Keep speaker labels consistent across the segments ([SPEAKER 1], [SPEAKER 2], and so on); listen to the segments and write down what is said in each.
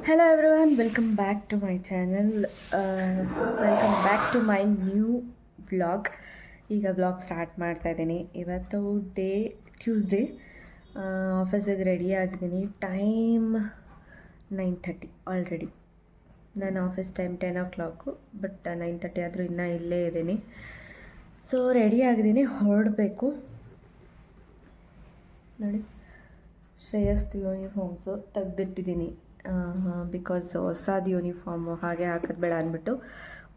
[SPEAKER 1] Hello everyone, welcome back to my channel. Welcome back to my new vlog. ಈಗ vlog start ಮಾಡ್ತಾ ಇದ್ದೀನಿ. ಇವತ್ತು day Tuesday. ಆಫೀಸಿಗೆ ready ಆಗಿದ್ದೀನಿ. Time 9:30 already. ನನ್ನ ಆಫೀಸ್ ಟೈಮ್ 10 o'clock, ಬಟ್ 9:30 ಆದರೂ ಇನ್ನೂ ಇಲ್ಲೇ ಇದ್ದೀನಿ. ಸೊ ರೆಡಿ ಆಗಿದ್ದೀನಿ, ಹೊರಡಬೇಕು. ನೋಡಿ, ಶ್ರೇಯಸ್ದು ಯೂನಿಫಾರ್ಮ್ಸು ತೆಗೆದಿಟ್ಟಿದ್ದೀನಿ. ಬಿಕಾಸ್ ಹೊಸದು ಯೂನಿಫಾರ್ಮು ಹಾಗೆ ಹಾಕೋದು ಬೇಡ ಅಂದ್ಬಿಟ್ಟು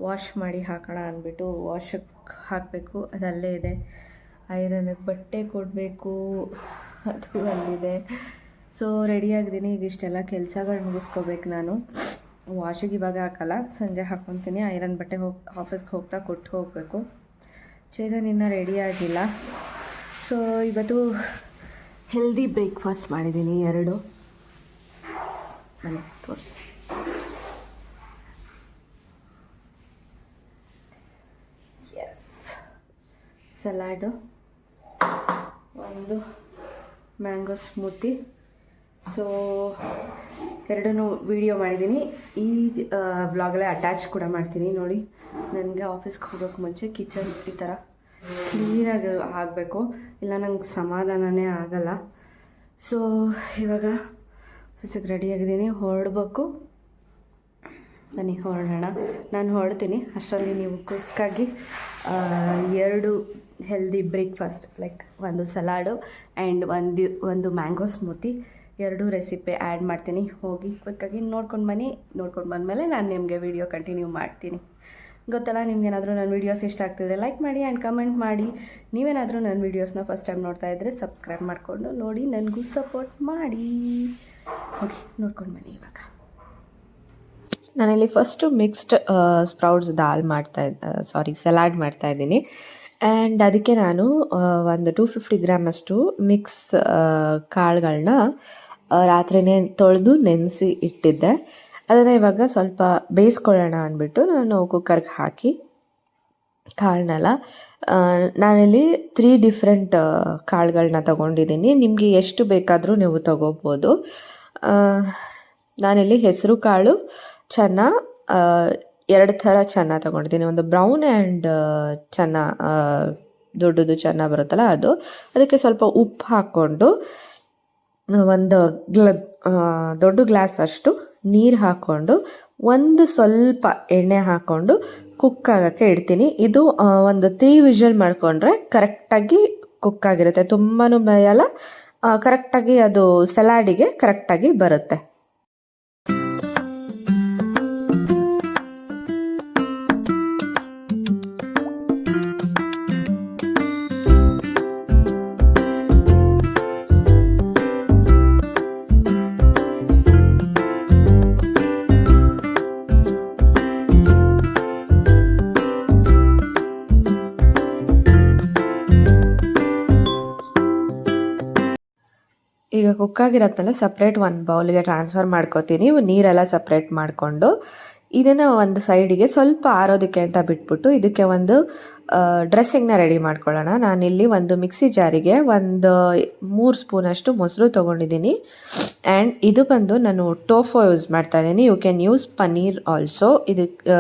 [SPEAKER 1] ವಾಶ್ ಮಾಡಿ ಹಾಕೋಣ ಅಂದ್ಬಿಟ್ಟು ವಾಶಕ್ಕೆ ಹಾಕಬೇಕು. ಅದು ಅಲ್ಲೇ ಇದೆ. ಐರನ್ಗೆ ಬಟ್ಟೆ ಕೊಡಬೇಕು, ಅದು ಅಲ್ಲಿದೆ. ಸೊ ರೆಡಿಯಾಗಿದ್ದೀನಿ. ಈಗ ಇಷ್ಟೆಲ್ಲ ಕೆಲಸಗಳು ಮುಗಿಸ್ಕೋಬೇಕು ನಾನು. ವಾಶಿಗೆ ಇವಾಗ ಹಾಕಲ್ಲ, ಸಂಜೆ ಹಾಕ್ಕೊತೀನಿ. ಐರನ್ ಬಟ್ಟೆ ಆಫೀಸ್ಗೆ ಹೋಗ್ತಾ ಕೊಟ್ಟು ಹೋಗಬೇಕು. ಚೇತನ್ ಇನ್ನೂ ರೆಡಿ ಆಗಿಲ್ಲ. ಸೊ ಇವತ್ತು ಹೆಲ್ದಿ ಬ್ರೇಕ್ಫಾಸ್ಟ್ ಮಾಡಿದ್ದೀನಿ. 2 ಮನೆ ತೋರಿಸ್ತೀನಿ. ಎಸ್, ಸಲಾಡು, ಒಂದು ಮ್ಯಾಂಗೋ ಸ್ಮೂತಿ. ಸೊ 2 ವೀಡಿಯೋ ಮಾಡಿದ್ದೀನಿ. ಈ ವ್ಲಾಗಲ್ಲೇ ಅಟ್ಯಾಚ್ ಕೂಡ ಮಾಡ್ತೀನಿ. ನೋಡಿ, ನನಗೆ ಆಫೀಸ್ಗೆ ಹೋಗೋಕ್ಕೆ ಮುಂಚೆ ಕಿಚನ್ ಈ ಥರ ಕ್ಲೀನಾಗಿ ಆಗಬೇಕು, ಇಲ್ಲ ನಂಗೆ ಸಮಾಧಾನನೇ ಆಗಲ್ಲ. ಸೊ ಇವಾಗ ಆಫೀಸಿಗೆ ರೆಡಿಯಾಗಿದ್ದೀನಿ, ಹೊರಡಬೇಕು. ಬನ್ನಿ ಹೊರಡೋಣ. ನಾನು ಹೊರಡ್ತೀನಿ. ಅಷ್ಟರಲ್ಲಿ ನೀವು ಕ್ವಿಕ್ಕಾಗಿ 2 ಹೆಲ್ದಿ ಬ್ರೇಕ್ಫಾಸ್ಟ್, ಲೈಕ್ ಒಂದು ಸಲಾಡು ಆ್ಯಂಡ್ ಒಂದು ಮ್ಯಾಂಗೋ ಸ್ಮೂತಿ, 2 ರೆಸಿಪಿ ಆ್ಯಡ್ ಮಾಡ್ತೀನಿ. ಹೋಗಿ ಕ್ವಿಕ್ಕಾಗಿ ನೋಡ್ಕೊಂಡು ಬನ್ನಿ. ನೋಡ್ಕೊಂಡು ಬಂದಮೇಲೆ ನಾನು ನಿಮಗೆ ವಿಡಿಯೋ ಕಂಟಿನ್ಯೂ ಮಾಡ್ತೀನಿ. ಗೊತ್ತಲ್ಲ, ನಿಮ್ಗೇನಾದರೂ ನನ್ನ ವೀಡಿಯೋಸ್ ಇಷ್ಟ ಆಗ್ತಿದ್ರೆ ಲೈಕ್ ಮಾಡಿ ಆ್ಯಂಡ್ ಕಮೆಂಟ್ ಮಾಡಿ. ನೀವೇನಾದರೂ ನನ್ನ ವೀಡಿಯೋಸ್ನ ಫಸ್ಟ್ ಟೈಮ್ ನೋಡ್ತಾ ಇದ್ದರೆ ಸಬ್ಸ್ಕ್ರೈಬ್ ಮಾಡಿಕೊಂಡು ನೋಡಿ, ನನಗೂ ಸಪೋರ್ಟ್ ಮಾಡಿ. ಓಕೆ, ನೋಡ್ಕೊಂಡು ಬನ್ನಿ. ಇವಾಗ ನಾನಿಲ್ಲಿ ಫಸ್ಟು ಮಿಕ್ಸ್ಡ್ ಸ್ಪ್ರೌಟ್ಸ್ ಸಲಾಡ್ ಮಾಡ್ತಾಯಿದ್ದೀನಿ. ಆ್ಯಂಡ್ ಅದಕ್ಕೆ ನಾನು ಒಂದು 250 ಗ್ರಾಮಷ್ಟು ಮಿಕ್ಸ್ ಕಾಳುಗಳನ್ನ ರಾತ್ರಿನೇ ತೊಳೆದು ನೆನೆಸಿ ಇಟ್ಟಿದ್ದೆ. ಅದನ್ನು ಇವಾಗ ಸ್ವಲ್ಪ ಬೇಯಿಸ್ಕೊಳ್ಳೋಣ ಅಂದ್ಬಿಟ್ಟು ನಾನು ಕುಕ್ಕರ್ಗೆ ಹಾಕಿ ಕಾಳನ್ನೆಲ್ಲ, ನಾನಿಲ್ಲಿ 3 ಡಿಫ್ರೆಂಟ್ ಕಾಳುಗಳನ್ನ ತೊಗೊಂಡಿದ್ದೀನಿ. ನಿಮಗೆ ಎಷ್ಟು ಬೇಕಾದರೂ ನೀವು ತೊಗೋಬೋದು. ನಾನಿಲ್ಲಿ ಹೆಸರು ಕಾಳು, ಚೆನ್ನ, 2 ಥರ ಚೆನ್ನ ತೊಗೊಂಡಿದ್ದೀನಿ. ಒಂದು ಬ್ರೌನ್ ಆ್ಯಂಡ್ ಚೆನ್ನ, ದೊಡ್ಡದು ಚೆನ್ನ ಬರುತ್ತಲ್ಲ ಅದು. ಅದಕ್ಕೆ ಸ್ವಲ್ಪ ಉಪ್ಪು ಹಾಕ್ಕೊಂಡು ಒಂದು ದೊಡ್ಡ ಗ್ಲಾಸ್ ಅಷ್ಟು ನೀರು ಹಾಕ್ಕೊಂಡು ಒಂದು ಸ್ವಲ್ಪ ಎಣ್ಣೆ ಹಾಕ್ಕೊಂಡು ಕುಕ್ ಆಗೋಕ್ಕೆ ಇಡ್ತೀನಿ. ಇದು ಒಂದು 3 ವಿಷಲ್ ಮಾಡಿಕೊಂಡ್ರೆ ಕರೆಕ್ಟಾಗಿ ಕುಕ್ ಆಗಿರುತ್ತೆ. ತುಂಬಾ ಬೇಯಲ್ಲ, ಕರೆಕ್ಟಾಗಿ ಅದು ಸಲಾಡಿಗೆ ಕರೆಕ್ಟಾಗಿ ಬರುತ್ತೆ. ಈಗ ಕುಕ್ಕಾಗಿರತ್ತಲ್ಲ, ಸಪ್ರೇಟ್ ಒಂದು ಬೌಲಿಗೆ ಟ್ರಾನ್ಸ್ಫರ್ ಮಾಡ್ಕೋತೀನಿ. ನೀರೆಲ್ಲ ಸಪ್ರೇಟ್ ಮಾಡಿಕೊಂಡು ಇದನ್ನು ಒಂದು ಸೈಡಿಗೆ ಸ್ವಲ್ಪ ಆರೋದಕ್ಕೆ ಅಂತ ಬಿಟ್ಬಿಟ್ಟು ಇದಕ್ಕೆ ಒಂದು ಡ್ರೆಸ್ಸಿಂಗ್ನ ರೆಡಿ ಮಾಡ್ಕೊಳ್ಳೋಣ. ನಾನಿಲ್ಲಿ ಒಂದು ಮಿಕ್ಸಿ ಜಾರಿಗೆ ಒಂದು 3 ಸ್ಪೂನಷ್ಟು ಮೊಸರು ತೊಗೊಂಡಿದ್ದೀನಿ. ಆ್ಯಂಡ್ ಇದು ಬಂದು ನಾನು ಟೋಫೋ ಯೂಸ್ ಮಾಡ್ತಾಯಿದ್ದೀನಿ. You can use paneer also. ಇದಕ್ಕೆ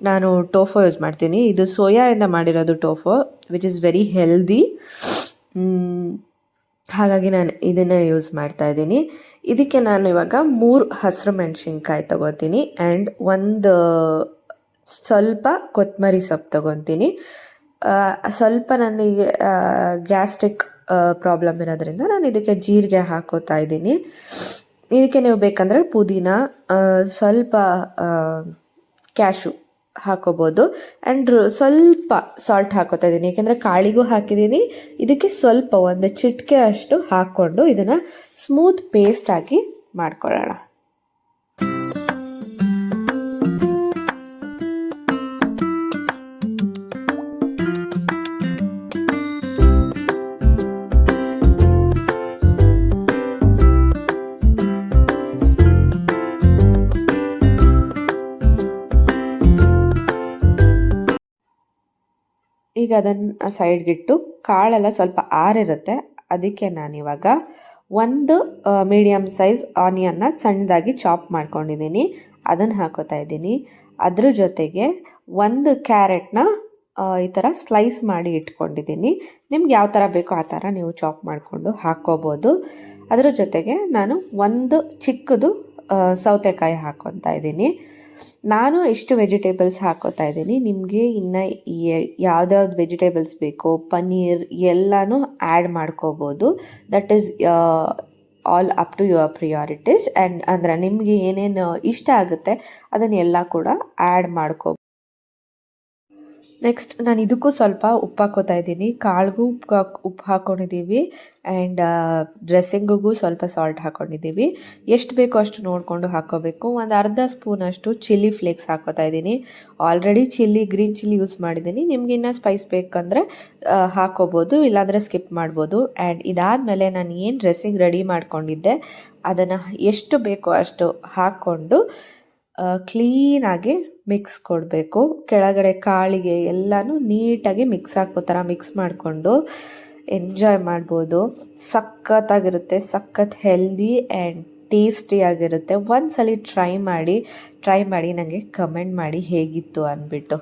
[SPEAKER 1] ನಾನು ಟೋಫೋ ಯೂಸ್ ಮಾಡ್ತೀನಿ. ಇದು ಸೋಯಾಯಿಂದ ಮಾಡಿರೋದು tofu, which is very healthy. ಹಾಗಾಗಿ ನಾನು ಇದನ್ನು ಯೂಸ್ ಮಾಡ್ತಾ ಇದ್ದೀನಿ. ಇದಕ್ಕೆ ನಾನು ಇವಾಗ 3 ಹಸಿರು ಮೆಣಸಿನ್ಕಾಯಿ ತೊಗೋತೀನಿ ಆ್ಯಂಡ್ ಒಂದು ಸ್ವಲ್ಪ ಕೊತ್ತಂಬರಿ ಸೊಪ್ಪು ತೊಗೊತೀನಿ. ಸ್ವಲ್ಪ ನನಗೆ ಗ್ಯಾಸ್ಟ್ರಿಕ್ ಪ್ರಾಬ್ಲಮ್ ಇರೋದ್ರಿಂದ ನಾನು ಇದಕ್ಕೆ ಜೀರಿಗೆ ಹಾಕೋತಾ ಇದ್ದೀನಿ. ಇದಕ್ಕೆ ನೀವು ಬೇಕಂದರೆ ಪುದೀನ, ಸ್ವಲ್ಪ ಕ್ಯಾಶು ಹಾಕೋಬೋದು. ಆ್ಯಂಡ್ ಸ್ವಲ್ಪ ಸಾಲ್ಟ್ ಹಾಕೋತಾ ಇದ್ದೀನಿ, ಏಕೆಂದರೆ ಕಾಳಿಗೂ ಹಾಕಿದ್ದೀನಿ. ಇದಕ್ಕೆ ಸ್ವಲ್ಪ ಒಂದು ಚಿಟಿಕೆ ಅಷ್ಟು ಹಾಕ್ಕೊಂಡು ಇದನ್ನು ಸ್ಮೂತ್ ಪೇಸ್ಟ್ ಆಗಿ ಮಾಡ್ಕೊಳ್ಳೋಣ. ಈಗ ಅದನ್ನು ಸೈಡ್ಗಿಟ್ಟು ಕಾಳೆಲ್ಲ ಸ್ವಲ್ಪ ಆರಿರುತ್ತೆ. ಅದಕ್ಕೆ ನಾನಿವಾಗ
[SPEAKER 2] ಒಂದು ಮೀಡಿಯಮ್ ಸೈಜ್ ಆನಿಯನ್ನ ಸಣ್ಣದಾಗಿ ಚಾಪ್ ಮಾಡ್ಕೊಂಡಿದ್ದೀನಿ, ಅದನ್ನು ಹಾಕೋತಾ ಇದ್ದೀನಿ. ಅದ್ರ ಜೊತೆಗೆ ಒಂದು ಕ್ಯಾರೆಟ್ನ ಈ ಥರ ಸ್ಲೈಸ್ ಮಾಡಿ ಇಟ್ಕೊಂಡಿದ್ದೀನಿ. ನಿಮ್ಗೆ ಯಾವ ಥರ ಬೇಕೋ ಆ ಥರ ನೀವು ಚಾಪ್ ಮಾಡಿಕೊಂಡು ಹಾಕ್ಕೋಬೋದು. ಅದರ ಜೊತೆಗೆ ನಾನು ಒಂದು ಚಿಕ್ಕದು ಸೌತೆಕಾಯಿ ಹಾಕ್ಕೊತಾ ಇದ್ದೀನಿ. ನಾನು ಇಷ್ಟು ವೆಜಿಟೇಬಲ್ಸ್ ಹಾಕೋತಾ ಇದ್ದೀನಿ. ನಿಮಗೆ ಇನ್ನು ಯಾವ್ದ್ಯಾವ್ದು ವೆಜಿಟೇಬಲ್ಸ್ ಬೇಕೋ ಪನ್ನೀರ್ ಎಲ್ಲನೂ ಆ್ಯಡ್ ಮಾಡ್ಕೋಬೋದು. That is all up to your priorities. And ಅಂದರೆ ನಿಮಗೆ ಏನೇನು ಇಷ್ಟ ಆಗುತ್ತೆ ಅದನ್ನೆಲ್ಲ ಕೂಡ ಆ್ಯಡ್ ಮಾಡ್ಕೋಬೋದು. ನೆಕ್ಸ್ಟ್ ನಾನು ಇದಕ್ಕೂ ಸ್ವಲ್ಪ ಉಪ್ಪು ಹಾಕೋತಾ ಇದ್ದೀನಿ. ಕಾಳಿಗೂ ಉಪ್ಪು ಹಾಕ್ಕೊಂಡಿದ್ದೀವಿ ಆ್ಯಂಡ್ ಡ್ರೆಸ್ಸಿಂಗಿಗೂ ಸ್ವಲ್ಪ ಸಾಲ್ಟ್ ಹಾಕ್ಕೊಂಡಿದ್ದೀವಿ. ಎಷ್ಟು ಬೇಕೋ ಅಷ್ಟು ನೋಡಿಕೊಂಡು ಹಾಕ್ಕೋಬೇಕು. ಒಂದು ಅರ್ಧ ಸ್ಪೂನಷ್ಟು ಚಿಲ್ಲಿ ಫ್ಲೇಕ್ಸ್ ಹಾಕೋತಾ ಇದ್ದೀನಿ. ಆಲ್ರೆಡಿ ಗ್ರೀನ್ ಚಿಲ್ಲಿ ಯೂಸ್ ಮಾಡಿದ್ದೀನಿ. ನಿಮ್ಗೆ ಇನ್ನೂ ಸ್ಪೈಸ್ ಬೇಕಂದರೆ ಹಾಕ್ಕೋಬೋದು, ಇಲ್ಲಾಂದರೆ ಸ್ಕಿಪ್ ಮಾಡ್ಬೋದು. ಆ್ಯಂಡ್ ಇದಾದಮೇಲೆ ನಾನು ಏನು ಡ್ರೆಸ್ಸಿಂಗ್ ರೆಡಿ ಮಾಡ್ಕೊಂಡಿದ್ದೆ ಅದನ್ನು ಎಷ್ಟು ಬೇಕೋ ಅಷ್ಟು ಹಾಕ್ಕೊಂಡು ಕ್ಲೀನಾಗಿ ಮಿಕ್ಸ್ ಕೊಡಬೇಕು. ಕೆಳಗಡೆ ಕಾಳಿಗೆ ಎಲ್ಲನೂ ನೀಟಾಗಿ ಮಿಕ್ಸ್ ಆಗೋ ಥರ ಮಿಕ್ಸ್ ಮಾಡಿಕೊಂಡು ಎಂಜಾಯ್ ಮಾಡ್ಬೋದು. ಸಖತ್ತಾಗಿರುತ್ತೆ, ಸಖತ್ ಹೆಲ್ದಿ ಆ್ಯಂಡ್ ಟೇಸ್ಟಿಯಾಗಿರುತ್ತೆ. ಒಂದ್ಸಲ ಟ್ರೈ ಮಾಡಿ ನನಗೆ ಕಮೆಂಟ್ ಮಾಡಿ ಹೇಗಿತ್ತು ಅಂದ್ಬಿಟ್ಟು.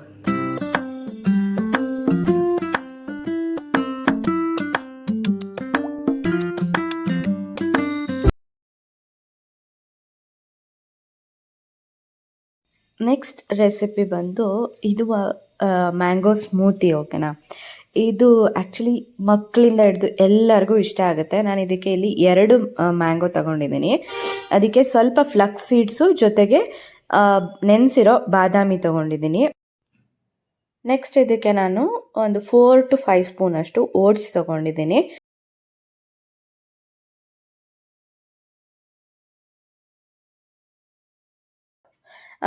[SPEAKER 2] ನೆಕ್ಸ್ಟ್ ರೆಸಿಪಿ ಬಂದು ಇದು ಮ್ಯಾಂಗೋ ಸ್ಮೂತಿ. ಓಕೆನಾ, ಇದು ಆ್ಯಕ್ಚುಲಿ ಮಕ್ಕಳಿಂದ ಹಿಡಿದು ಎಲ್ಲರಿಗೂ ಇಷ್ಟ ಆಗುತ್ತೆ. ನಾನು ಇದಕ್ಕೆ ಇಲ್ಲಿ 2 ಮ್ಯಾಂಗೋ ತೊಗೊಂಡಿದ್ದೀನಿ. ಅದಕ್ಕೆ ಸ್ವಲ್ಪ ಫ್ಲಕ್ಸ್ ಸೀಡ್ಸು ಜೊತೆಗೆ ನೆನೆಸಿರೋ ಬಾದಾಮಿ ತೊಗೊಂಡಿದ್ದೀನಿ. ನೆಕ್ಸ್ಟ್ ಇದಕ್ಕೆ ನಾನು ಒಂದು 4 to 5 ಸ್ಪೂನಷ್ಟು ಓಟ್ಸ್ ತೊಗೊಂಡಿದ್ದೀನಿ.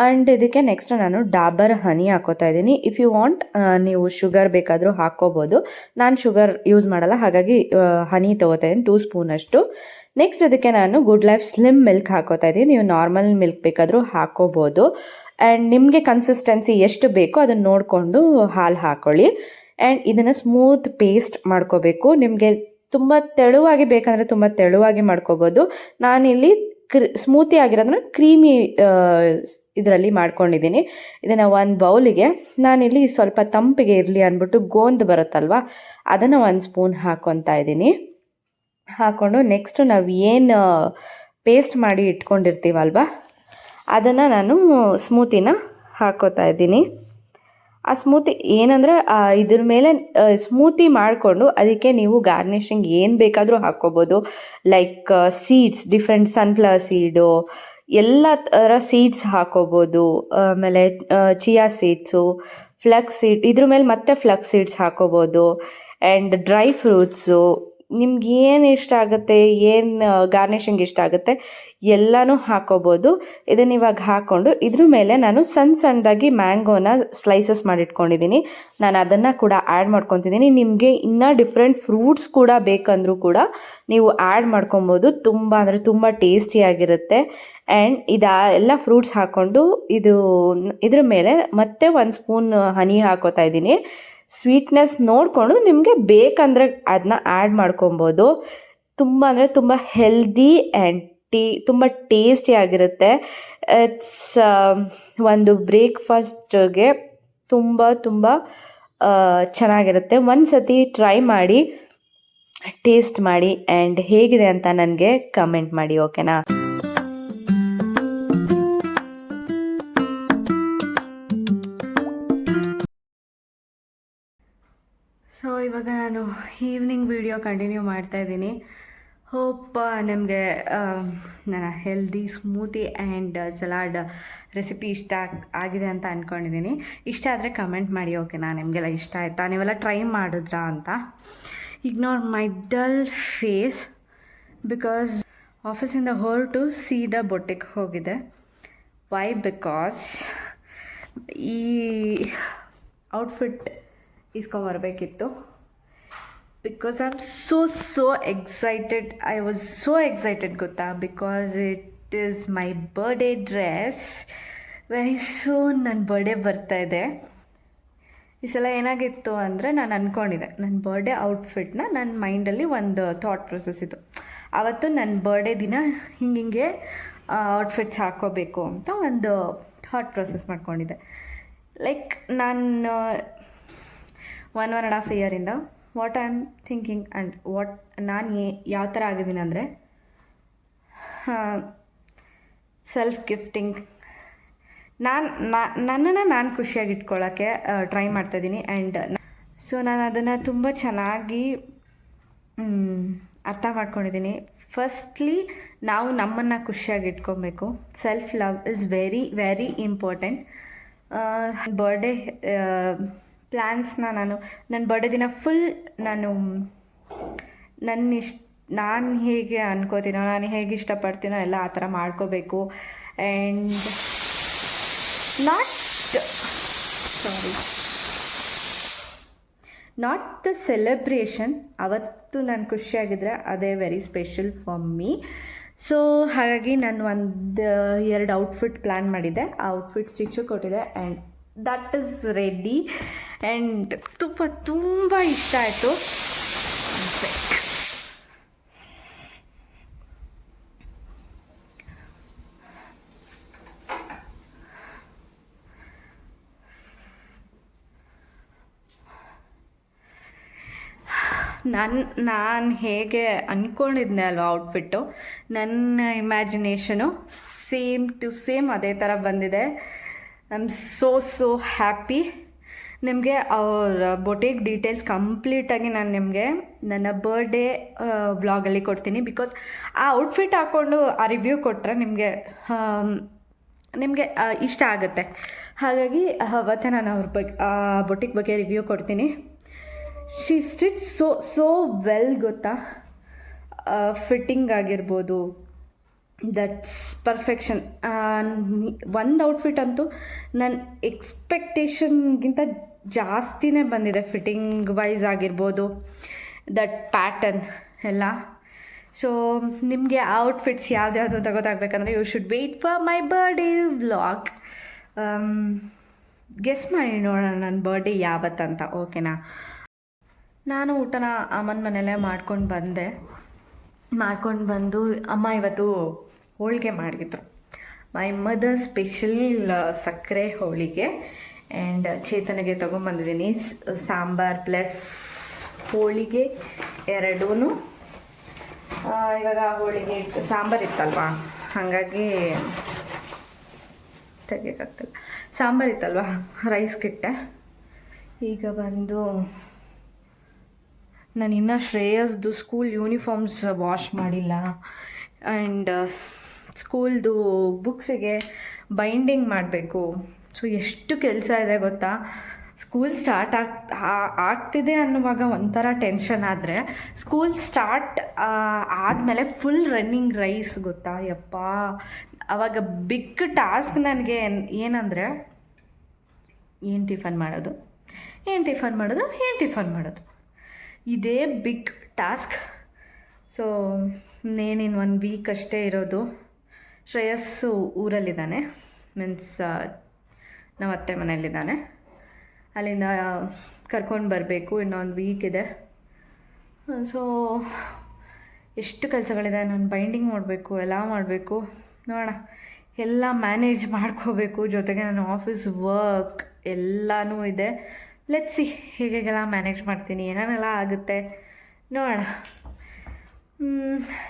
[SPEAKER 2] ಆ್ಯಂಡ್ ಇದಕ್ಕೆ ನೆಕ್ಸ್ಟ್ ನಾನು ಡಾಬರ್ ಹನಿ ಹಾಕೋತಾ ಇದ್ದೀನಿ. ಇಫ್ ಯು ವಾಂಟ್ ನೀವು ಶುಗರ್ ಬೇಕಾದರೂ ಹಾಕ್ಕೋಬೋದು. ನಾನು ಶುಗರ್ ಯೂಸ್ ಮಾಡಲ್ಲ, ಹಾಗಾಗಿ ಹನಿ ತೊಗೋತಾ ಇದ್ದೀನಿ 2 ಸ್ಪೂನಷ್ಟು. ನೆಕ್ಸ್ಟ್ ಇದಕ್ಕೆ ನಾನು ಗುಡ್ ಲೈಫ್ ಸ್ಲಿಮ್ ಮಿಲ್ಕ್ ಹಾಕೋತಾ ಇದ್ದೀನಿ. ನೀವು ನಾರ್ಮಲ್ ಮಿಲ್ಕ್ ಬೇಕಾದರೂ ಹಾಕ್ಕೋಬೋದು. ಆ್ಯಂಡ್ ನಿಮಗೆ ಕನ್ಸಿಸ್ಟೆನ್ಸಿ ಎಷ್ಟು ಬೇಕೋ ಅದನ್ನು ನೋಡಿಕೊಂಡು ಹಾಲು ಹಾಕ್ಕೊಳ್ಳಿ. ಆ್ಯಂಡ್ ಇದನ್ನು ಸ್ಮೂತ್ ಪೇಸ್ಟ್ ಮಾಡ್ಕೋಬೇಕು. ನಿಮಗೆ ತುಂಬ ತೆಳುವಾಗಿ ಬೇಕಂದರೆ ತುಂಬ ತೆಳುವಾಗಿ ಮಾಡ್ಕೋಬೋದು. ನಾನಿಲ್ಲಿ ಸ್ಮೂತಿ ಆಗಿರೋದನ್ನ ಕ್ರೀಮಿ ಇದರಲ್ಲಿ ಮಾಡ್ಕೊಂಡಿದ್ದೀನಿ. ಇದನ್ನು ಒಂದು ಬೌಲಿಗೆ ನಾನಿಲ್ಲಿ ಸ್ವಲ್ಪ ತಂಪಿಗೆ ಇರಲಿ ಅಂದ್ಬಿಟ್ಟು ಗೋಂದು ಬರುತ್ತಲ್ವ ಅದನ್ನು 1 ಸ್ಪೂನ್ ಹಾಕ್ಕೊತಾ ಇದ್ದೀನಿ. ಹಾಕ್ಕೊಂಡು ನೆಕ್ಸ್ಟು ನಾವು ಏನು ಪೇಸ್ಟ್ ಮಾಡಿ ಇಟ್ಕೊಂಡಿರ್ತೀವಲ್ವ ಅದನ್ನು ನಾನು ಸ್ಮೂತಿನ ಹಾಕ್ಕೋತಾ ಇದ್ದೀನಿ. ಆ ಸ್ಮೂತಿ ಏನಂದರೆ ಇದ್ರ ಮೇಲೆ ಸ್ಮೂತಿ ಮಾಡಿಕೊಂಡು ಅದಕ್ಕೆ ನೀವು ಗಾರ್ನಿಷಿಂಗ್ ಏನು ಬೇಕಾದರೂ ಹಾಕ್ಕೋಬೋದು. ಲೈಕ್ ಸೀಡ್ಸ್, ಡಿಫ್ರೆಂಟ್ ಸನ್ಫ್ಲವರ್ ಸೀಡು, ಎಲ್ಲ ಥರ ಸೀಡ್ಸ್ ಹಾಕ್ಕೋಬೋದು. ಆಮೇಲೆ ಚಿಯಾ ಸೀಡ್ಸು, ಫ್ಲಕ್ಸ್ ಸೀಡ್, ಇದ್ರ ಮೇಲೆ ಮತ್ತೆ ಫ್ಲಕ್ಸ್ ಸೀಡ್ಸ್ ಹಾಕ್ಕೋಬೋದು. ಆ್ಯಂಡ್ ಡ್ರೈ ಫ್ರೂಟ್ಸು, ನಿಮ್ಗೆ ಏನು ಇಷ್ಟ ಆಗುತ್ತೆ, ಏನು ಗಾರ್ನಿಷಿಂಗ್ ಇಷ್ಟ ಆಗುತ್ತೆ ಎಲ್ಲನೂ ಹಾಕ್ಕೋಬೋದು. ಇದನ್ನು ಇವಾಗ ಹಾಕ್ಕೊಂಡು ಇದ್ರ ಮೇಲೆ ನಾನು ಸಣ್ಣದಾಗಿ ಮ್ಯಾಂಗೋನ ಸ್ಲೈಸಸ್ ಮಾಡಿಟ್ಕೊಂಡಿದ್ದೀನಿ. ನಾನು ಅದನ್ನು ಕೂಡ ಆ್ಯಡ್ ಮಾಡ್ಕೊತಿದ್ದೀನಿ. ನಿಮಗೆ ಇನ್ನೂ ಡಿಫ್ರೆಂಟ್ ಫ್ರೂಟ್ಸ್ ಕೂಡ ಬೇಕಂದ್ರೂ ಕೂಡ ನೀವು ಆ್ಯಡ್ ಮಾಡ್ಕೊಬೋದು. ತುಂಬ ಅಂದರೆ ತುಂಬ ಟೇಸ್ಟಿಯಾಗಿರುತ್ತೆ. ಆ್ಯಂಡ್ ಎಲ್ಲ ಫ್ರೂಟ್ಸ್ ಹಾಕ್ಕೊಂಡು ಇದ್ರ ಮೇಲೆ ಮತ್ತೆ 1 ಸ್ಪೂನ್ ಹನಿ ಹಾಕೋತಾ ಇದ್ದೀನಿ. ಸ್ವೀಟ್ನೆಸ್ ನೋಡಿಕೊಂಡು ನಿಮಗೆ ಬೇಕಂದರೆ ಅದನ್ನ ಆ್ಯಡ್ ಮಾಡ್ಕೊಬೋದು. ತುಂಬ ಅಂದರೆ ತುಂಬ ಹೆಲ್ದಿ ಆ್ಯಂಡ್ ತುಂಬ ಟೇಸ್ಟಿಯಾಗಿರುತ್ತೆ. ಇಟ್ಸ್ ಒಂದು ಬ್ರೇಕ್ಫಾಸ್ಟ್ಗೆ ತುಂಬ ಚೆನ್ನಾಗಿರುತ್ತೆ. ಒಂದು ಸತಿ ಟ್ರೈ ಮಾಡಿ, ಟೇಸ್ಟ್ ಮಾಡಿ ಆ್ಯಂಡ್ ಹೇಗಿದೆ ಅಂತ ನನಗೆ ಕಮೆಂಟ್ ಮಾಡಿ. ಓಕೆನಾ? ಸೊ ಇವಾಗ ನಾನು ಈವ್ನಿಂಗ್ ವಿಡಿಯೋ ಕಂಟಿನ್ಯೂ ಮಾಡ್ತಾಯಿದ್ದೀನಿ. ಹೋಪ್ ನಿಮಗೆ ನನ್ನ healthy smoothie and salad recipe ಇಷ್ಟ ಆಗಿದೆ ಅಂತ ಅಂದ್ಕೊಂಡಿದ್ದೀನಿ. ಇಷ್ಟ ಆದರೆ ಕಮೆಂಟ್ ಮಾಡಿ. ಓಕೆನಾ? ನಿಮಗೆಲ್ಲ ಇಷ್ಟ ಆಯಿತಾ? ನೀವೆಲ್ಲ ಟ್ರೈ ಮಾಡಿದ್ರಾ ಅಂತ. Ignore my dull face because ಆಫೀಸಿಂದ ಹೊರಟು ಸೀದಾ ಬೊಟ್ಟಿಗೆ ಹೋಗಿದೆ. ವೈ? ಬಿಕಾಸ್ ಈ ಔಟ್ಫಿಟ್ ಇಸ್ಕೊಂಬರ್ಬೇಕಿತ್ತು. Because I am so excited. I was so excited ಗೊತ್ತಾ, because it is my birthday dress. Very soon ನನ್ನ ಬರ್ಡೇ ಬರ್ತಾಯಿದೆ. ಈ ಸಲ ಏನಾಗಿತ್ತು ಅಂದರೆ ನಾನು ಅಂದ್ಕೊಂಡಿದ್ದೆ ನನ್ನ ಬರ್ಡೇ ಔಟ್ಫಿಟ್ನ ನನ್ನ ಮೈಂಡಲ್ಲಿ ಒಂದು ಥಾಟ್ ಪ್ರೊಸೆಸ್ ಇತ್ತು. ಆವತ್ತು ನನ್ನ ಬರ್ಡೇ ದಿನ ಹಿಂಗೆ ಔಟ್ಫಿಟ್ಸ್ ಹಾಕ್ಕೋಬೇಕು ಅಂತ ಒಂದು ಥಾಟ್ ಪ್ರೊಸೆಸ್ ಮಾಡ್ಕೊಂಡಿದ್ದೆ. ಲೈಕ್ ನಾನು 1.5 ಇಯರಿಂದ what I am thinking and ನಾನು ಯಾವ ಥರ ಆಗಿದ್ದೀನಿ ಅಂದರೆ ಸೆಲ್ಫ್ ಗಿಫ್ಟಿಂಗ್, ನನ್ನನ್ನು ನಾನು ಖುಷಿಯಾಗಿ ಇಟ್ಕೊಳ್ಳೋಕ್ಕೆ ಟ್ರೈ ಮಾಡ್ತಾಯಿದ್ದೀನಿ. ಆ್ಯಂಡ್ ಸೊ ನಾನು ಅದನ್ನು ತುಂಬ ಚೆನ್ನಾಗಿ ಅರ್ಥ ಮಾಡ್ಕೊಂಡಿದ್ದೀನಿ. ಫಸ್ಟ್ಲಿ ನಾವು ನಮ್ಮನ್ನು ಖುಷಿಯಾಗಿ ಇಟ್ಕೊಬೇಕು. Self love is very very important. Birthday ಪ್ಲ್ಯಾನ್ಸ್ನ ನನ್ನ ಬರ್ಡೇ ದಿನ ಫುಲ್ ನಾನು ಹೇಗೆ ಅನ್ಕೋತೀನೋ, ನಾನು ಹೇಗೆ ಇಷ್ಟಪಡ್ತೀನೋ ಎಲ್ಲ ಆ ಥರ ಮಾಡ್ಕೋಬೇಕು. And not the celebration. ಅವತ್ತು ನಾನು ಖುಷಿಯಾಗಿದ್ದರೆ ಅದೇ very special for me. So ಹಾಗಾಗಿ ನಾನು 2 ಔಟ್ಫಿಟ್ ಪ್ಲ್ಯಾನ್ ಮಾಡಿದ್ದೆ. ಆ ಔಟ್ಫಿಟ್ ಸ್ಟಿಚ್ಚು ಕೊಟ್ಟಿದ್ದೆ and that is ready. And ತುಂಬ ಇಷ್ಟ ಆಯಿತು. ನಾನು ಹೇಗೆ ಅಂದ್ಕೊಂಡಿದ್ದೆ ಅಲ್ವ ಔಟ್ಫಿಟ್ಟು, ನನ್ನ ಇಮ್ಯಾಜಿನೇಷನು ಸೇಮ್ ಟು ಸೇಮ್ ಅದೇ ಥರ ಬಂದಿದೆ. I am so happy. ನಿಮಗೆ ಅವ್ರ ಬೊಟಿಕ್ ಡೀಟೇಲ್ಸ್ ಕಂಪ್ಲೀಟಾಗಿ ನಾನು ನಿಮಗೆ ನನ್ನ ಬರ್ಡೇ ವ್ಲಾಗಲ್ಲಿ ಕೊಡ್ತೀನಿ. ಬಿಕಾಸ್ ಆ ಔಟ್ಫಿಟ್ ಹಾಕ್ಕೊಂಡು ಆ ರಿವ್ಯೂ ಕೊಟ್ಟರೆ ನಿಮಗೆ ಇಷ್ಟ ಆಗುತ್ತೆ. ಹಾಗಾಗಿ ಅವತ್ತೇ ನಾನು ಅವ್ರ ಬಗ್ಗೆ ಆ ಬೊಟಿಕ್ ಬಗ್ಗೆ ರಿವ್ಯೂ ಕೊಡ್ತೀನಿ. ಶಿ ಸ್ಟಿಚ್ ಸೋ ವೆಲ್ ಗೊತ್ತಾ. ಫಿಟ್ಟಿಂಗ್ ಆಗಿರ್ಬೋದು, ದಟ್ಸ್ ಪರ್ಫೆಕ್ಷನ್. ಒಂದು ಔಟ್ಫಿಟ್ ಅಂತೂ ನನ್ನ ಎಕ್ಸ್ಪೆಕ್ಟೇಷನ್ಗಿಂತ ಜಾಸ್ತಿನೇ ಬಂದಿದೆ. ಫಿಟ್ಟಿಂಗ್ ವೈಸ್ ಆಗಿರ್ಬೋದು, ದಟ್ ಪ್ಯಾಟರ್ನ್ ಎಲ್ಲ. ಸೊ ನಿಮಗೆ ಆ ಔಟ್ಫಿಟ್ಸ್ ಯಾವ್ದ್ಯಾವುದು ಅಂತ ಗೊತ್ತಾಗಬೇಕಂದ್ರೆ you should wait for my birthday vlog. Guess ಮಾಡಿ ನೋಡೋಣ ನನ್ನ ಬರ್ಡೇ ಯಾವತ್ತಂತ, ಓಕೆನಾ? ನಾನು ಊಟನ ಅಮ್ಮನ ಮನೆಯಲ್ಲೇ ಮಾಡ್ಕೊಂಡು ಬಂದು ಅಮ್ಮ ಇವತ್ತು ಹೋಳಿಗೆ ಮಾಡಿದ್ರು. ಮೈ ಮದರ್ ಸ್ಪೆಷಲ್ ಸಕ್ಕರೆ ಹೋಳಿಗೆ. ಆ್ಯಂಡ್ ಚೇತನಿಗೆ ತೊಗೊಂಬಂದಿದ್ದೀನಿ ಸಾಂಬಾರ್ ಪ್ಲಸ್ ಹೋಳಿಗೆ ಎರಡೂ. ಇವಾಗ ಹೋಳಿಗೆ ಸಾಂಬಾರು ಇತ್ತಲ್ವಾ, ಹಾಗಾಗಿ ತೆಗಿಯೋಕ್ಕಾಗ್ತಿಲ್ಲ. ಸಾಂಬಾರು ಇತ್ತಲ್ವಾ, ರೈಸ್ಗಿಟ್ಟೆ. ಈಗ ಬಂದು ನಾನು ಇನ್ನೂ ಶ್ರೇಯಸ್ದು ಸ್ಕೂಲ್ ಯೂನಿಫಾರ್ಮ್ಸ್ ವಾಶ್ ಮಾಡಿಲ್ಲ. ಆ್ಯಂಡ್ ಸ್ಕೂಲ್ದು ಬುಕ್ಸಿಗೆ ಬೈಂಡಿಂಗ್ ಮಾಡಬೇಕು. ಸೊ ಎಷ್ಟು ಕೆಲಸ ಇದೆ ಗೊತ್ತಾ. ಸ್ಕೂಲ್ ಸ್ಟಾರ್ಟ್ ಆಗ್ತಿದೆ ಅನ್ನುವಾಗ ಒಂಥರ ಟೆನ್ಷನ್, ಆದರೆ ಸ್ಕೂಲ್ ಸ್ಟಾರ್ಟ್ ಆದಮೇಲೆ ಫುಲ್ ರನ್ನಿಂಗ್ ರೈಸ್ ಗೊತ್ತಾ. ಯಪ್ಪ, ಆವಾಗ ಬಿಗ್ ಟಾಸ್ಕ್ ನನಗೆ ಏನಂದರೆ ಏನು ಟಿಫನ್ ಮಾಡೋದು ಇದೇ ಬಿಗ್ ಟಾಸ್ಕ್. ಸೊ ನೇನಿನ್ನು 1 ವೀಕ್ ಅಷ್ಟೇ ಇರೋದು. ಶ್ರೇಯಸ್ಸು ಊರಲ್ಲಿದ್ದಾನೆ, ಮೀನ್ಸ್ ನಮ್ಮ ಅತ್ತೆ ಮನೆಯಲ್ಲಿದ್ದಾನೆ. ಅಲ್ಲಿಂದ ಕರ್ಕೊಂಡು ಬರಬೇಕು. ಇನ್ನೊಂದು ವೀಕ್ ಇದೆ. ಸೊ ಎಷ್ಟು ಕೆಲಸಗಳಿದೆ. ನಾನು ಬೈಂಡಿಂಗ್ ಮಾಡಬೇಕು, ಎಲ್ಲ ಮಾಡಬೇಕು. ನೋಡೋಣ, ಎಲ್ಲ ಮ್ಯಾನೇಜ್ ಮಾಡ್ಕೋಬೇಕು. ಜೊತೆಗೆ ನಾನು ಆಫೀಸ್ ವರ್ಕ್ ಎಲ್ಲನೂ ಇದೆ. ಲೆಟ್ಸ್ ಸಿ ಹೇಗೆಲ್ಲ ಮ್ಯಾನೇಜ್ ಮಾಡ್ತೀನಿ, ಏನೇನೆಲ್ಲ ಆಗುತ್ತೆ ನೋಡೋಣ.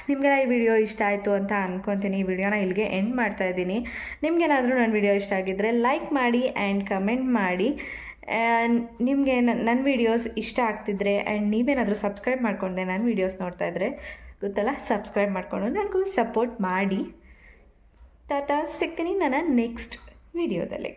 [SPEAKER 2] ನಿಮಗೆಲ್ಲ ಈ ವಿಡಿಯೋ ಇಷ್ಟ ಆಯಿತು ಅಂತ ಅಂದ್ಕೊತೀನಿ. ಈ ವಿಡಿಯೋನ ಇಲ್ಲಿಗೆ ಎಂಡ್ ಮಾಡ್ತಾಯಿದ್ದೀನಿ. ನಿಮಗೇನಾದರೂ ನನ್ನ ವಿಡಿಯೋ ಇಷ್ಟ ಆಗಿದ್ದರೆ ಲೈಕ್ ಮಾಡಿ ಆ್ಯಂಡ್ ಕಮೆಂಟ್ ಮಾಡಿ. ನಿಮಗೆ ನನ್ನ ವೀಡಿಯೋಸ್ ಇಷ್ಟ ಆಗ್ತಿದ್ರೆ ಆ್ಯಂಡ್ ನೀವೇನಾದರೂ ಸಬ್ಸ್ಕ್ರೈಬ್ ಮಾಡಿಕೊಂಡೆ ನನ್ನ ವೀಡಿಯೋಸ್ ನೋಡ್ತಾಯಿದ್ರೆ ಗೊತ್ತಲ್ಲ, ಸಬ್ಸ್ಕ್ರೈಬ್ ಮಾಡಿಕೊಂಡು ನನಗೂ ಸಪೋರ್ಟ್ ಮಾಡಿ. ಟಾಟಾ, ಸಿಗ್ತೀನಿ ನನ್ನ ನೆಕ್ಸ್ಟ್ ವಿಡಿಯೋದಲ್ಲಿ.